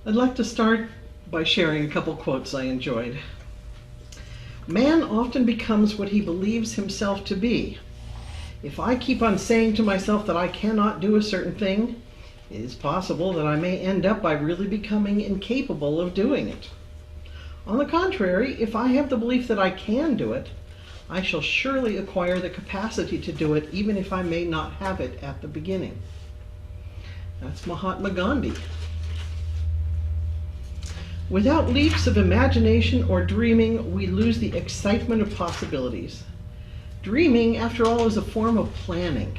I'd like to start by sharing a couple quotes I enjoyed. Man often becomes what he believes himself to be. If I keep on saying to myself that I cannot do a certain thing, it is possible that I may end up by really becoming incapable of doing it. On the contrary, if I have the belief that I can do it, I shall surely acquire the capacity to do it even if I may not have it at the beginning. That's Mahatma Gandhi. Without leaps of imagination or dreaming, we lose the excitement of possibilities. Dreaming, after all, is a form of planning.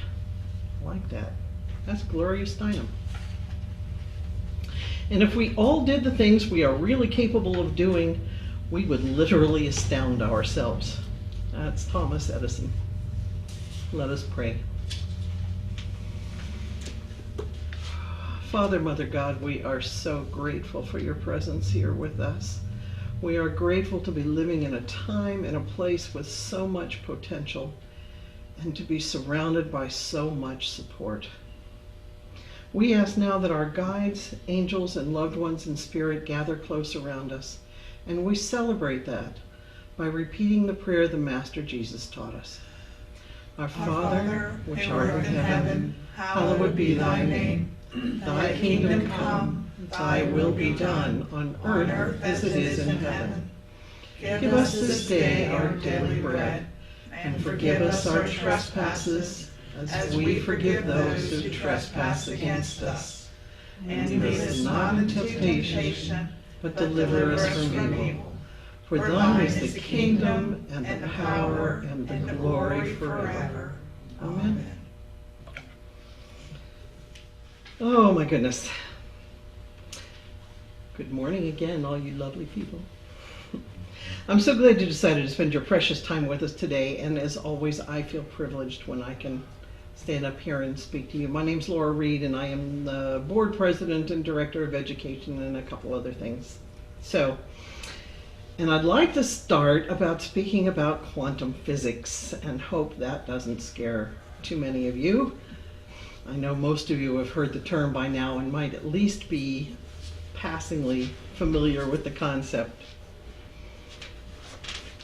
I like that. That's Gloria Steinem. And if we all did the things we are really capable of doing, we would literally astound ourselves. That's Thomas Edison. Let us pray. Father, Mother God, we are so grateful for your presence here with us. We are grateful to be living in a time and a place with so much potential and to be surrounded by so much support. We ask now that our guides, angels, and loved ones in spirit gather close around us, and we celebrate that by repeating the prayer the Master Jesus taught us. Our Father, which art in heaven, hallowed be thy name. Thy kingdom come, thy will be done on earth as it is in heaven. Give us this day our daily bread, and forgive us our trespasses, as we forgive those who trespass against us. And lead us not into temptation, but deliver us from evil. For thine is the kingdom, and the power, and the glory forever. Amen. Oh my goodness. Good morning again, all you lovely people. I'm so glad you decided to spend your precious time with us today, and as always, I feel privileged when I can stand up here and speak to you. My name's Laura Reed, and I am the board president and director of education and a couple other things. And I'd like to start about speaking about quantum physics, and hope that doesn't scare too many of you. I know most of you have heard the term by now and might at least be passingly familiar with the concept.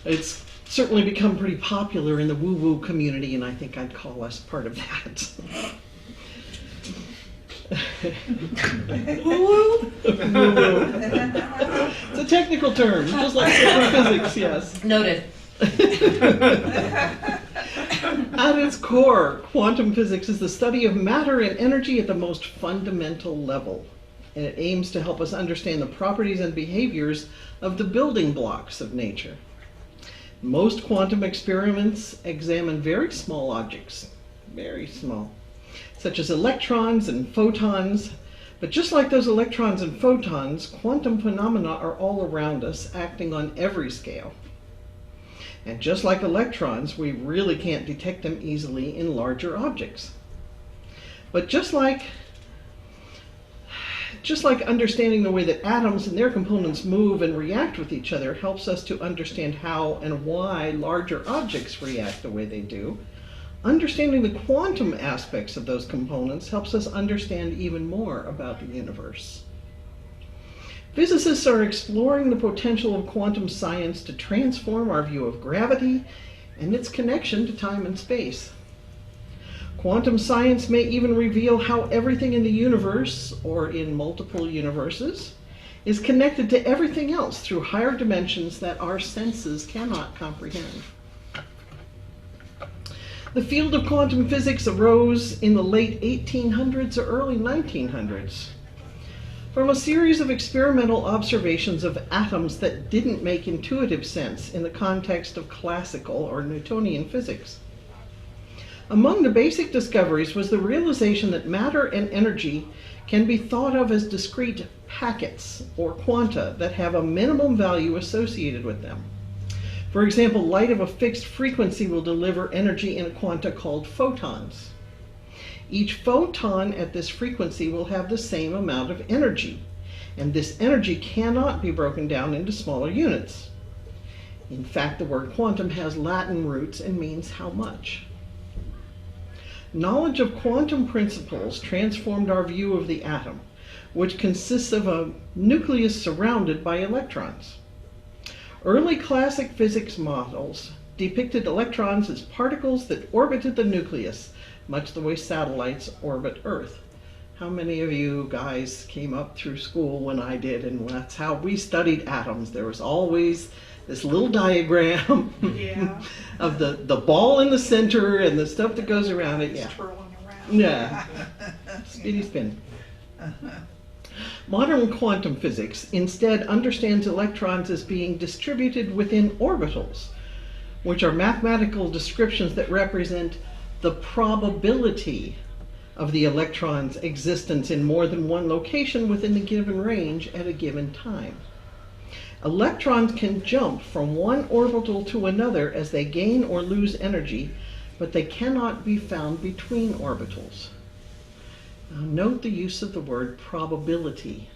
It's certainly become pretty popular in the woo-woo community, and I think I'd call us part of that. Woo-woo? Woo-woo. It's a technical term, just like physics, yes. Noted. At its core, quantum physics is the study of matter and energy at the most fundamental level, and it aims to help us understand the properties and behaviors of the building blocks of nature. Most quantum experiments examine very small objects, very small, such as electrons and photons, but just like those electrons and photons, quantum phenomena are all around us, acting on every scale. And just like electrons, we really can't detect them easily in larger objects. But just like understanding the way that atoms and their components move and react with each other helps us to understand how and why larger objects react the way they do, understanding the quantum aspects of those components helps us understand even more about the universe. Physicists are exploring the potential of quantum science to transform our view of gravity and its connection to time and space. Quantum science may even reveal how everything in the universe, or in multiple universes, is connected to everything else through higher dimensions that our senses cannot comprehend. The field of quantum physics arose in the late 1800s or early 1900s. From a series of experimental observations of atoms that didn't make intuitive sense in the context of classical or Newtonian physics. Among the basic discoveries was the realization that matter and energy can be thought of as discrete packets or quanta that have a minimum value associated with them. For example, light of a fixed frequency will deliver energy in a quanta called photons. Each photon at this frequency will have the same amount of energy, and this energy cannot be broken down into smaller units. In fact, the word quantum has Latin roots and means how much. Knowledge of quantum principles transformed our view of the atom, which consists of a nucleus surrounded by electrons. Early classic physics models depicted electrons as particles that orbited the nucleus, much the way satellites orbit Earth. How many of you guys came up through school when I did, and that's how we studied atoms? There was always this little diagram of the ball in the center and the stuff that goes around it. It's twirling around. Yeah. Speedy spin. Modern quantum physics instead understands electrons as being distributed within orbitals, which are mathematical descriptions that represent the probability of the electron's existence in more than one location within a given range at a given time. Electrons can jump from one orbital to another as they gain or lose energy, but they cannot be found between orbitals. Now, note the use of the word probability.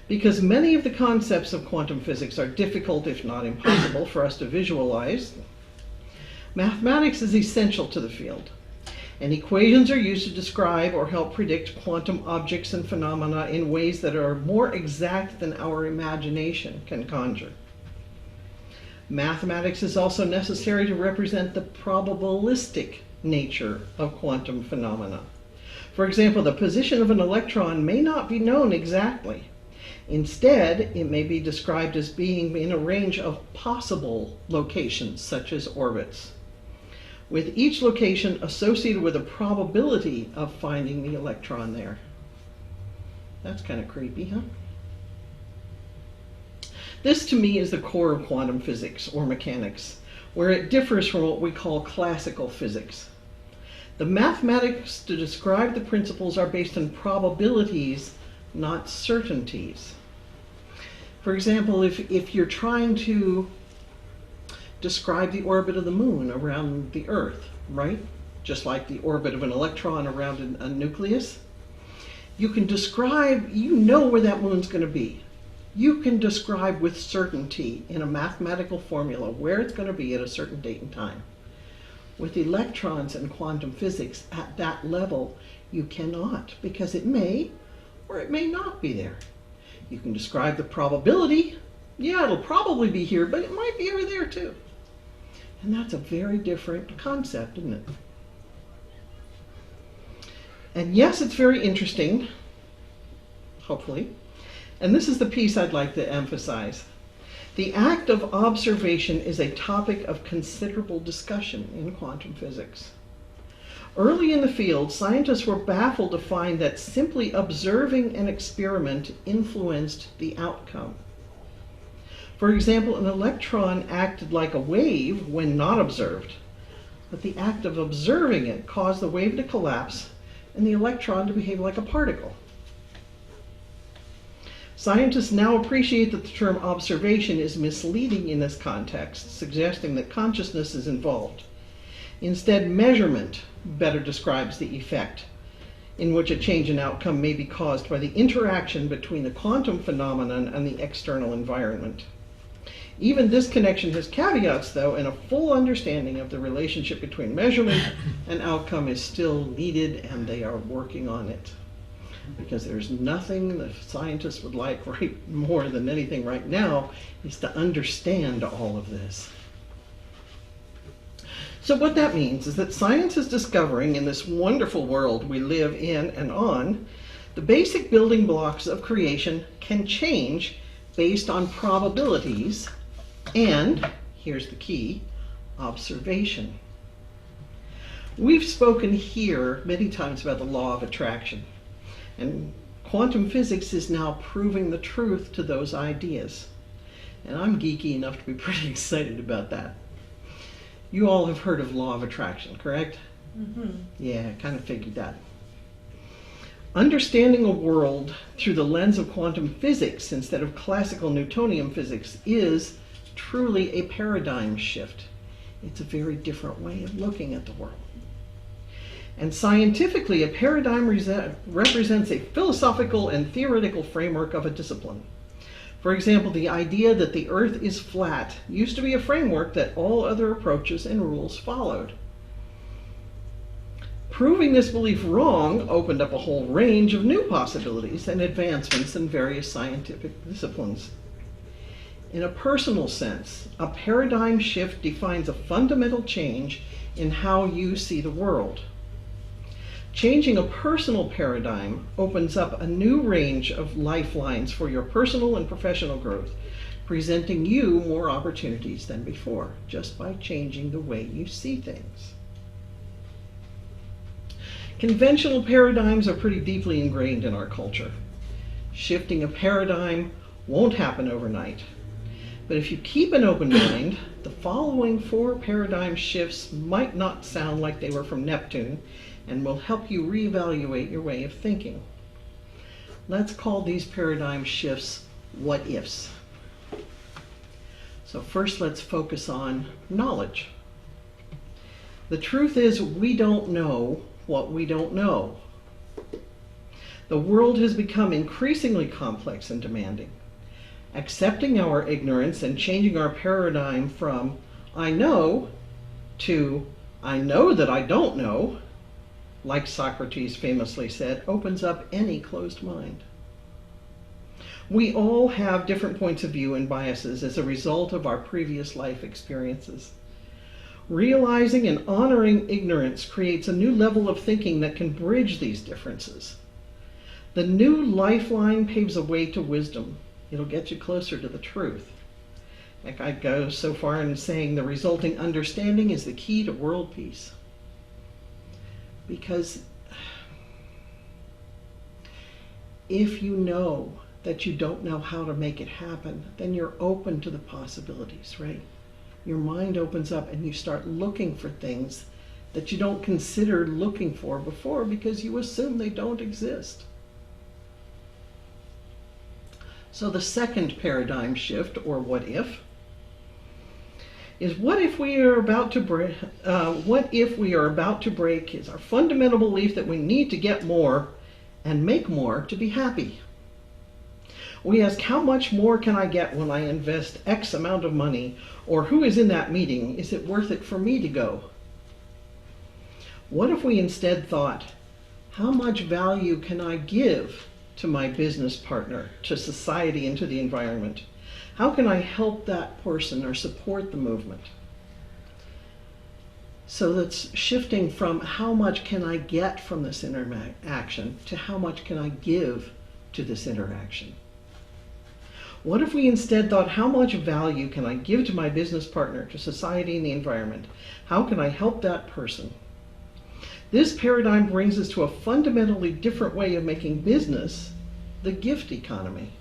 Because many of the concepts of quantum physics are difficult, if not impossible, for us to visualize, mathematics is essential to the field, and equations are used to describe or help predict quantum objects and phenomena in ways that are more exact than our imagination can conjure. Mathematics is also necessary to represent the probabilistic nature of quantum phenomena. For example, the position of an electron may not be known exactly. Instead, it may be described as being in a range of possible locations, such as orbits, with each location associated with a probability of finding the electron there. That's kind of creepy, huh? This, to me, is the core of quantum physics, or mechanics, where it differs from what we call classical physics. The mathematics to describe the principles are based on probabilities, not certainties. For example, if you're trying to describe the orbit of the moon around the Earth, right? Just like the orbit of an electron around a nucleus, you can describe, you know where that moon's going to be. You can describe with certainty in a mathematical formula where it's going to be at a certain date and time. With electrons and quantum physics, at that level, you cannot, because it may or it may not be there. You can describe the probability. Yeah, it'll probably be here, but it might be over there too. And that's a very different concept, isn't it? And yes, it's very interesting, hopefully. And this is the piece I'd like to emphasize. The act of observation is a topic of considerable discussion in quantum physics. Early in the field, scientists were baffled to find that simply observing an experiment influenced the outcome. For example, an electron acted like a wave when not observed, but the act of observing it caused the wave to collapse and the electron to behave like a particle. Scientists now appreciate that the term observation is misleading in this context, suggesting that consciousness is involved. Instead, measurement better describes the effect, in which a change in outcome may be caused by the interaction between the quantum phenomenon and the external environment. Even this connection has caveats, though, and a full understanding of the relationship between measurement and outcome is still needed, and they are working on it. Because there's nothing the scientists would like more than anything right now is to understand all of this. So what that means is that science is discovering in this wonderful world we live in and on, the basic building blocks of creation can change based on probabilities and, here's the key, observation. We've spoken here many times about the law of attraction. And quantum physics is now proving the truth to those ideas. And I'm geeky enough to be pretty excited about that. You all have heard of law of attraction, correct? Mm-hmm. Yeah, I kind of figured that. Understanding a world through the lens of quantum physics instead of classical Newtonian physics is truly a paradigm shift. It's a very different way of looking at the world. And scientifically, a paradigm represents a philosophical and theoretical framework of a discipline. For example, the idea that the Earth is flat used to be a framework that all other approaches and rules followed. Proving this belief wrong opened up a whole range of new possibilities and advancements in various scientific disciplines. In a personal sense, a paradigm shift defines a fundamental change in how you see the world. Changing a personal paradigm opens up a new range of lifelines for your personal and professional growth, presenting you more opportunities than before, just by changing the way you see things. Conventional paradigms are pretty deeply ingrained in our culture. Shifting a paradigm won't happen overnight. But if you keep an open mind, the following 4 paradigm shifts might not sound like they were from Neptune and will help you reevaluate your way of thinking. Let's call these paradigm shifts what ifs. So first, let's focus on knowledge. The truth is, we don't know what we don't know. The world has become increasingly complex and demanding. Accepting our ignorance and changing our paradigm from I know to I know that I don't know, like Socrates famously said, opens up any closed mind. We all have different points of view and biases as a result of our previous life experiences. Realizing and honoring ignorance creates a new level of thinking that can bridge these differences. The new lifeline paves a way to wisdom. It'll get you closer to the truth. Like, I'd go so far in saying the resulting understanding is the key to world peace. Because if you know that you don't know how to make it happen, then you're open to the possibilities, right? Your mind opens up and you start looking for things that you don't consider looking for before because you assume they don't exist. So the second paradigm shift, or what if, is what if we are about to break is our fundamental belief that we need to get more and make more to be happy. We ask, how much more can I get when I invest X amount of money? Or who is in that meeting? Is it worth it for me to go? What if we instead thought, how much value can I give to my business partner, to society, and to the environment? How can I help that person or support the movement? So that's shifting from how much can I get from this interaction to how much can I give to this interaction? What if we instead thought, how much value can I give to my business partner, to society, and the environment? How can I help that person? This paradigm brings us to a fundamentally different way of making business, the gift economy.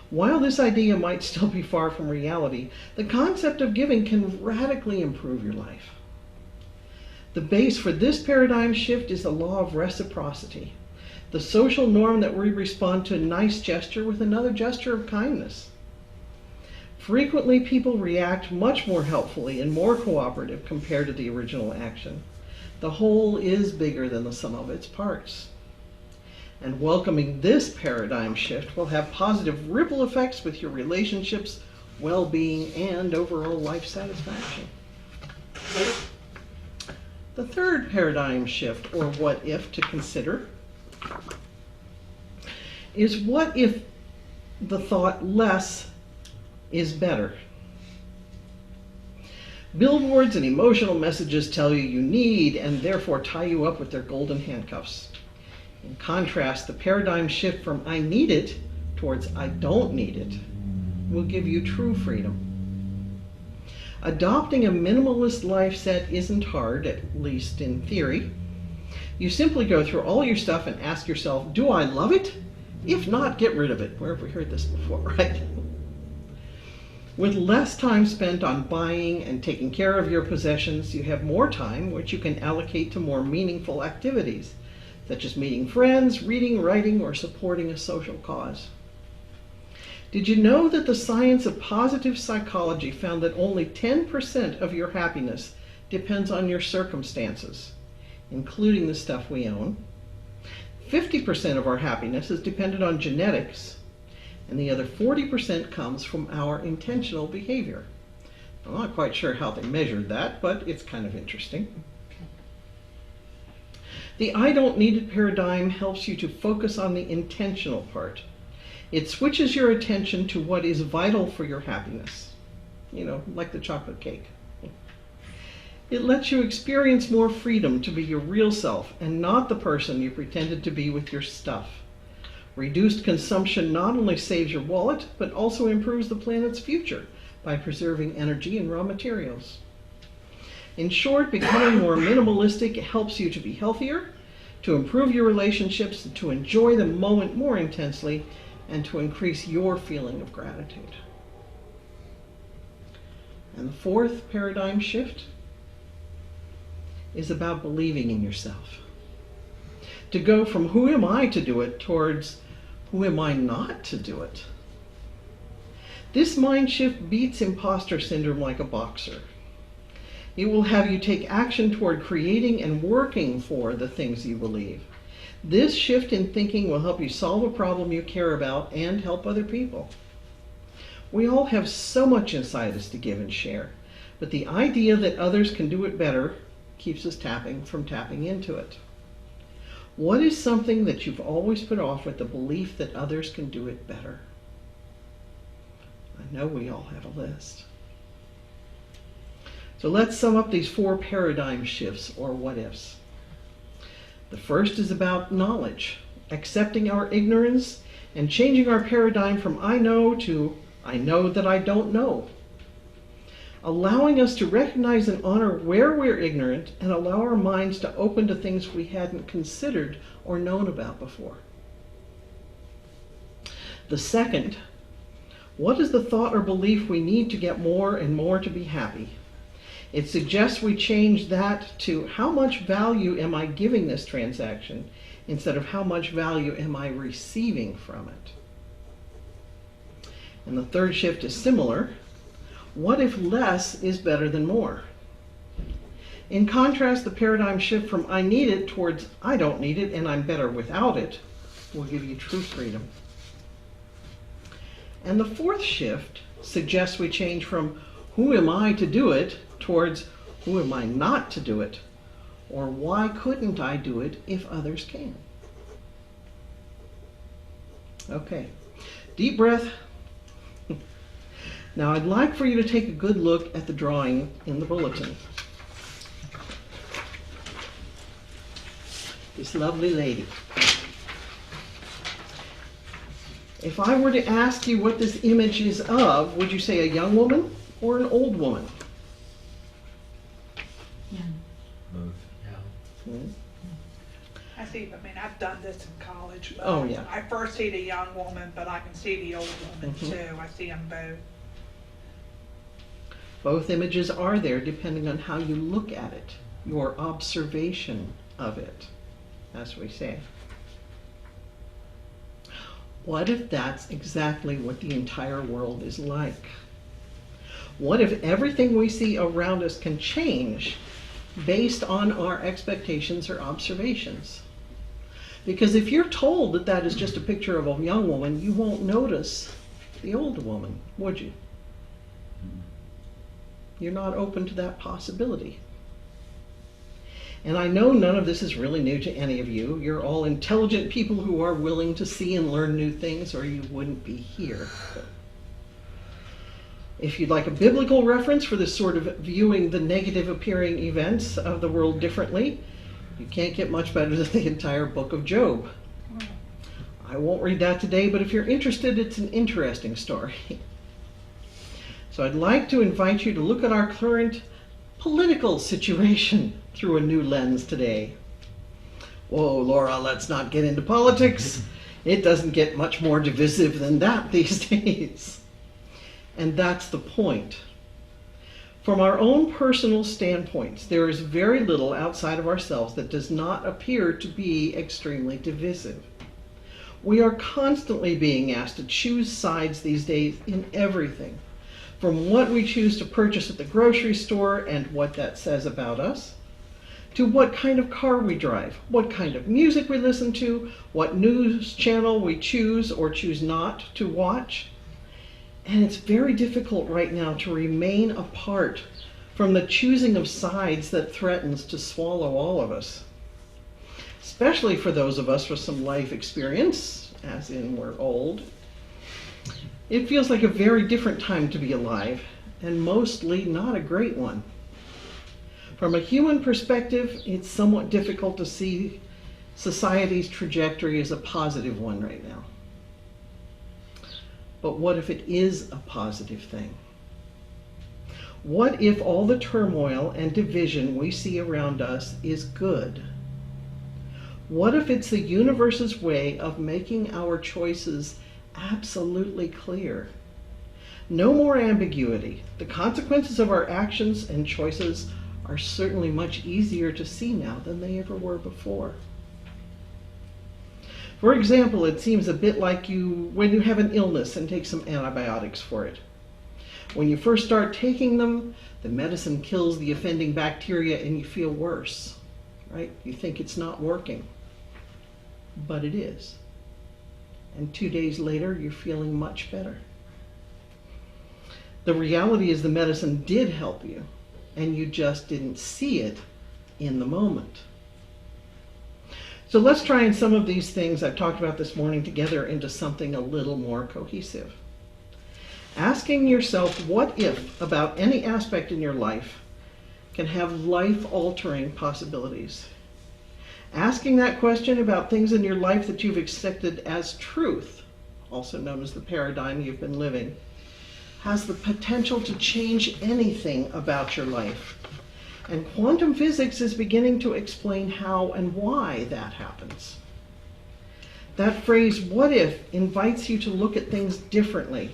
While this idea might still be far from reality, the concept of giving can radically improve your life. The base for this paradigm shift is the law of reciprocity, the social norm that we respond to a nice gesture with another gesture of kindness. Frequently, people react much more helpfully and more cooperative compared to the original action. The whole is bigger than the sum of its parts. And welcoming this paradigm shift will have positive ripple effects with your relationships, well-being, and overall life satisfaction. The third paradigm shift, or what if, to consider is what if the thought less is better. Billboards and emotional messages tell you you need and therefore tie you up with their golden handcuffs. In contrast, the paradigm shift from I need it towards I don't need it will give you true freedom. Adopting a minimalist life set isn't hard, at least in theory. You simply go through all your stuff and ask yourself, do I love it? If not, get rid of it. Where have we heard this before, right? With less time spent on buying and taking care of your possessions, you have more time which you can allocate to more meaningful activities, such as meeting friends, reading, writing, or supporting a social cause. Did you know that the science of positive psychology found that only 10% of your happiness depends on your circumstances, including the stuff we own? 50% of our happiness is dependent on genetics, and the other 40% comes from our intentional behavior. I'm not quite sure how they measured that, but it's kind of interesting. The I don't need it paradigm helps you to focus on the intentional part. It switches your attention to what is vital for your happiness. You know, like the chocolate cake. It lets you experience more freedom to be your real self and not the person you pretended to be with your stuff. Reduced consumption not only saves your wallet, but also improves the planet's future by preserving energy and raw materials. In short, becoming more minimalistic helps you to be healthier, to improve your relationships, to enjoy the moment more intensely, and to increase your feeling of gratitude. And the fourth paradigm shift is about believing in yourself. To go from who am I to do it towards who am I not to do it. This mind shift beats imposter syndrome like a boxer. It will have you take action toward creating and working for the things you believe. This shift in thinking will help you solve a problem you care about and help other people. We all have so much inside us to give and share, but the idea that others can do it better keeps us from tapping into it. What is something that you've always put off with the belief that others can do it better? I know we all have a list. So let's sum up these 4 paradigm shifts, or what ifs. The first is about knowledge, accepting our ignorance and changing our paradigm from I know to I know that I don't know. Allowing us to recognize and honor where we're ignorant and allow our minds to open to things we hadn't considered or known about before. The second, what is the thought or belief we need to get more and more to be happy? It suggests we change that to how much value am I giving this transaction instead of how much value am I receiving from it. And the third shift is similar. What if less is better than more? In contrast, the paradigm shift from I need it towards I don't need it and I'm better without it will give you true freedom. And the fourth shift suggests we change from who am I to do it towards who am I not to do it, or why couldn't I do it if others can? Okay, deep breath. Now I'd like for you to take a good look at the drawing in the bulletin. This lovely lady. If I were to ask you what this image is of, would you say a young woman or an old woman? Both. Yeah. I've done this in college. But Oh, yeah. I first see the young woman, but I can see the old woman too. I see them both. Both images are there depending on how you look at it, your observation of it, as we say. What if that's exactly what the entire world is like? What if everything we see around us can change based on our expectations or observations? Because if you're told that that is just a picture of a young woman, you won't notice the old woman, would you? You're not open to that possibility. And I know none of this is really new to any of you. You're all intelligent people who are willing to see and learn new things, or you wouldn't be here. If you'd like a biblical reference for this sort of viewing the negative appearing events of the world differently, you can't get much better than the entire book of Job. I won't read that today, but if you're interested, it's an interesting story. So I'd like to invite you to look at our current political situation through a new lens today. Whoa, Laura, let's not get into politics. It doesn't get much more divisive than that these days. And that's the point. From our own personal standpoints, there is very little outside of ourselves that does not appear to be extremely divisive. We are constantly being asked to choose sides these days in everything, from what we choose to purchase at the grocery store and what that says about us, to what kind of car we drive, what kind of music we listen to, what news channel we choose or choose not to watch. And it's very difficult right now to remain apart from the choosing of sides that threatens to swallow all of us. especially for those of us with some life experience, as in we're old. It feels like a very different time to be alive, and mostly not a great one. From a human perspective, it's somewhat difficult to see society's trajectory as a positive one right now. But what if it is a positive thing? What if all the turmoil and division we see around us is good? What if it's the universe's way of making our choices absolutely clear? No more ambiguity. The consequences of our actions and choices are certainly much easier to see now than they ever were before. For example, it seems a bit like when you have an illness and take some antibiotics for it. When you first start taking them, the medicine kills the offending bacteria and you feel worse, right? You think it's not working, but it is. And 2 days later, you're feeling much better. The reality is the medicine did help you, and you just didn't see it in the moment. So let's try and some of these things I've talked about this morning together into something a little more cohesive. Asking yourself what if about any aspect in your life can have life-altering possibilities. Asking that question about things in your life that you've accepted as truth, also known as the paradigm you've been living, has the potential to change anything about your life. And quantum physics is beginning to explain how and why that happens. That phrase, what if, invites you to look at things differently.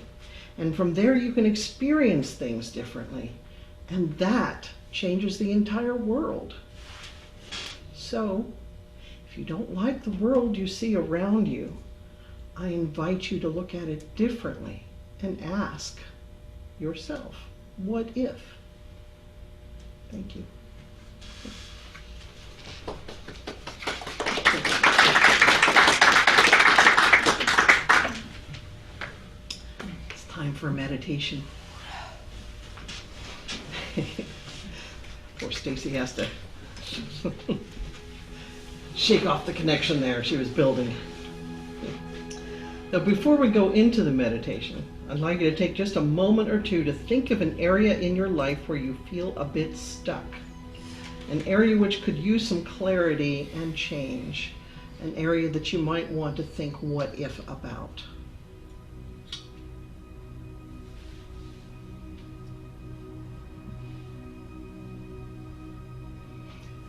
And from there you can experience things differently. And that changes the entire world. So, if you don't like the world you see around you, I invite you to look at it differently and ask yourself, what if? Thank you. It's time for meditation. Poor Stacy has to shake off the connection there she was building. Now, before we go into the meditation, I'd like you to take just a moment or two to think of an area in your life where you feel a bit stuck. An area which could use some clarity and change. An area that you might want to think what if about.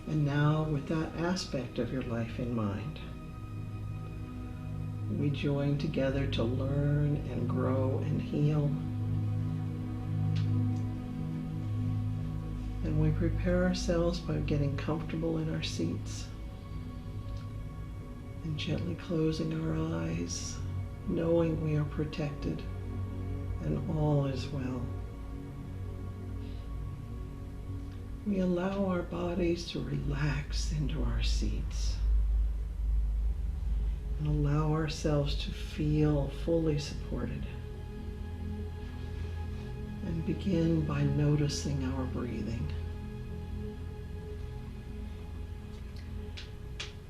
And now, with that aspect of your life in mind, we join together to learn and grow and heal. And we prepare ourselves by getting comfortable in our seats and gently closing our eyes, knowing we are protected and all is well. We allow our bodies to relax into our seats and allow ourselves to feel fully supported. And begin by noticing our breathing.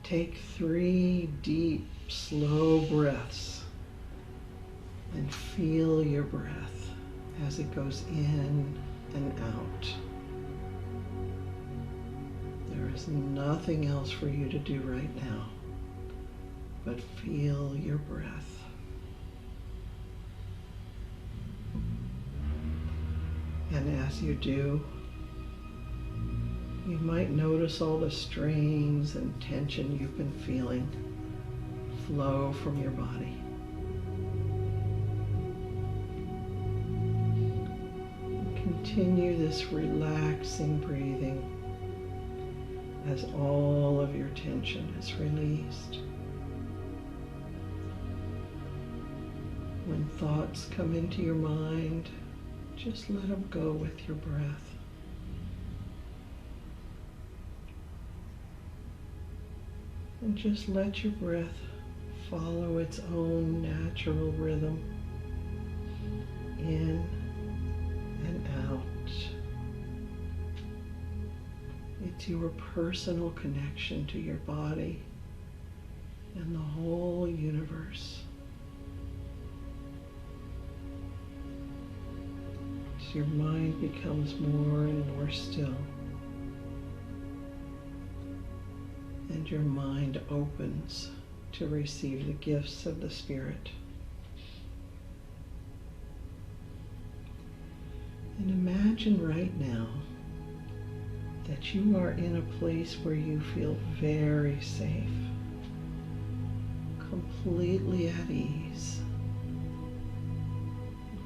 Take 3 deep, slow breaths and feel your breath as it goes in and out. There is nothing else for you to do right now, but feel your breath. And as you do, you might notice all the strains and tension you've been feeling flow from your body. Continue this relaxing breathing as all of your tension is released. When thoughts come into your mind, just let them go with your breath. And just let your breath follow its own natural rhythm, in and out. It's your personal connection to your body and the whole universe. As your mind becomes more and more still, and your mind opens to receive the gifts of the Spirit. And imagine right now that you are in a place where you feel very safe, completely at ease,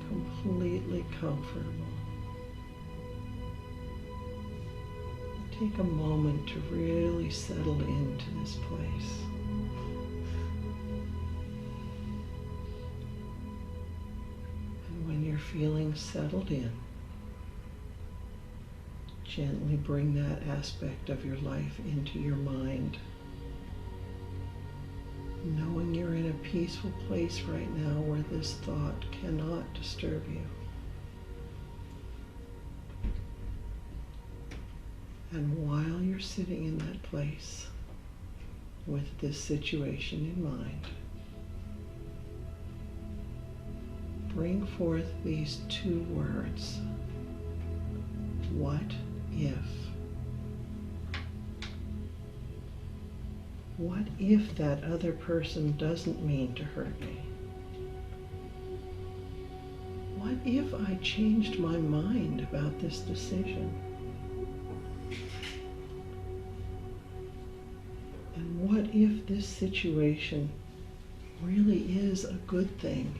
completely comfortable. Take a moment to really settle into this place. And when you're feeling settled in, gently bring that aspect of your life into your mind, knowing you're in a peaceful place right now where this thought cannot disturb you. And while you're sitting in that place with this situation in mind, bring forth these two words. What if? What if that other person doesn't mean to hurt me? What if I changed my mind about this decision? And what if this situation really is a good thing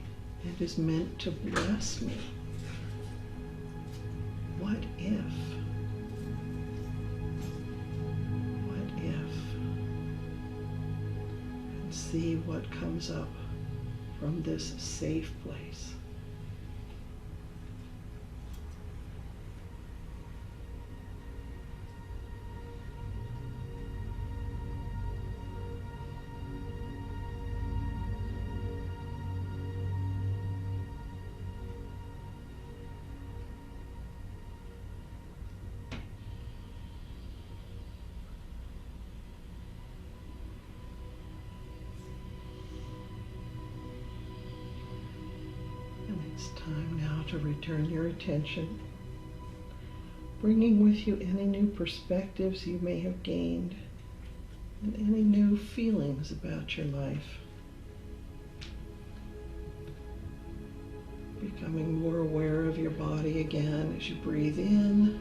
and is meant to bless me? What if? What if? And see what comes up from this safe place. It's time now to return your attention, bringing with you any new perspectives you may have gained and any new feelings about your life. Becoming more aware of your body again as you breathe in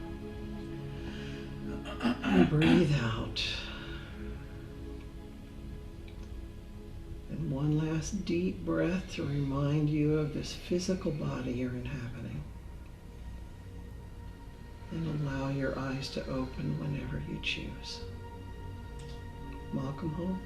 and breathe out. And one last deep breath to remind you of this physical body you're inhabiting. And allow your eyes to open whenever you choose. Welcome home.